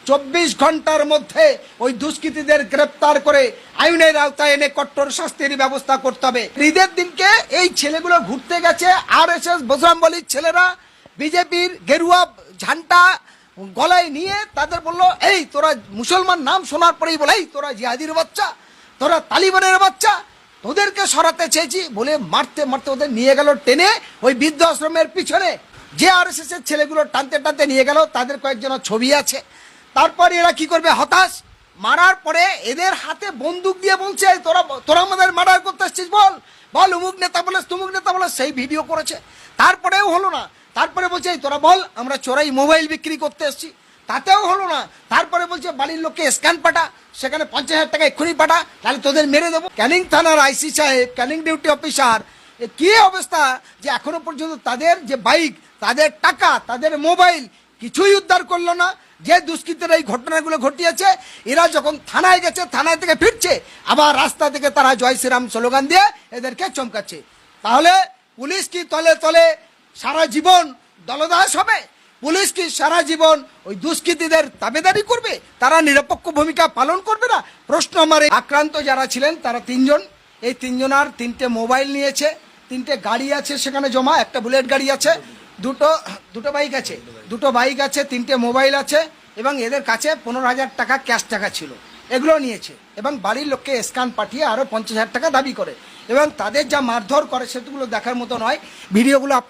24 ঘন্টার মধ্যে ওই দুষ্কৃতীদের গ্রেপ্তার করে আইনের আওতায় এনে কঠোর শাস্তির ব্যবস্থা করতে হবে। ঈদের দিনকে এই ছেলেগুলো ঘুরতে গেছে, RSS বজরংবলীর ছেলেরা বিজেপির গেরুয়া ঝান্ডা গলায় নিয়ে তাদের বললো, এই তোরা মুসলমান নাম শোনার পরেই বলে, এই তোরা জিহাদির বাচ্চা, তোরা তালিবানের বাচ্চা, তোদেরকে সরাতে চেয়েছি বলে মারতে মারতে ওদের নিয়ে গেল টেনে ওই বৃদ্ধ আশ্রমের পিছনে। যে RSS এর ছেলেগুলো টানতে টানতে নিয়ে গেল, তাদের কয়েকজনের ছবি আছে। তারপর এরা কি করবে, হতাশ, মারার পরে এদের হাতে বন্দুক দিয়ে বলছে, তোরা তোরা আমাদের মার্ডার করতে আসছিস, বল বল, অমুক নেতা বলে তুমুক নেতা বলে, সেই ভিডিও করেছে। তারপরেও হলো না, তারপরে বলছে তোরা বল আমরা চোরাই মোবাইল বিক্রি করতে এসেছি, তাতেও হলো না। তারপরে বলছে বাড়ির লোককে স্ক্যান পাঠা, সেখানে 50,000 টাকা এক্ষুনি পাঠা, তাহলে তোদের মেরে দেবো। ক্যানিং থানার IC সাহেব, ক্যানিং ডিউটি অফিসার, কি অবস্থা যে এখনো পর্যন্ত তাদের যে বাইক, তাদের টাকা, তাদের মোবাইল কিছুই উদ্ধার করলো না। যে দুষ্কৃতীরা এই ঘটনাগুলো ঘটিয়েছে, এরা যখন থানায় গেছে, থানায় থেকে ফিরছে, আবার রাস্তা থেকে তারা জয় শ্রীরাম স্লোগান দিয়ে এদেরকে চমকাচ্ছে। তাহলে পুলিশ কি তলে তলে সারা জীবন দলদাস হবে? পুলিশ কি সারা জীবন ওই দুষ্কৃতীদের তাবেদারি করবে? তারা নিরপেক্ষ ভূমিকা পালন করবে না? প্রশ্ন আমার। আক্রান্ত যারা ছিলেন তারা 3 জন। এই 3 জনার 3টে মোবাইল নিয়েছে, 3টে গাড়ি আছে সেখানে জমা, একটা বুলেট গাড়ি আছে, দুটো বাইক আছে, 3টে মোবাইল আছে, এবং এদের কাছে 15,000 টাকা ক্যাশ টাকা ছিল, এগুলো নিয়েছে। এবং বাড়ির লোককে স্ক্যান পাঠিয়ে আরও 50,000 টাকা দাবি করে, এবং তাদের যা মারধর করে সেগুলো দেখার মতো নয়। ভিডিওগুলো আপনার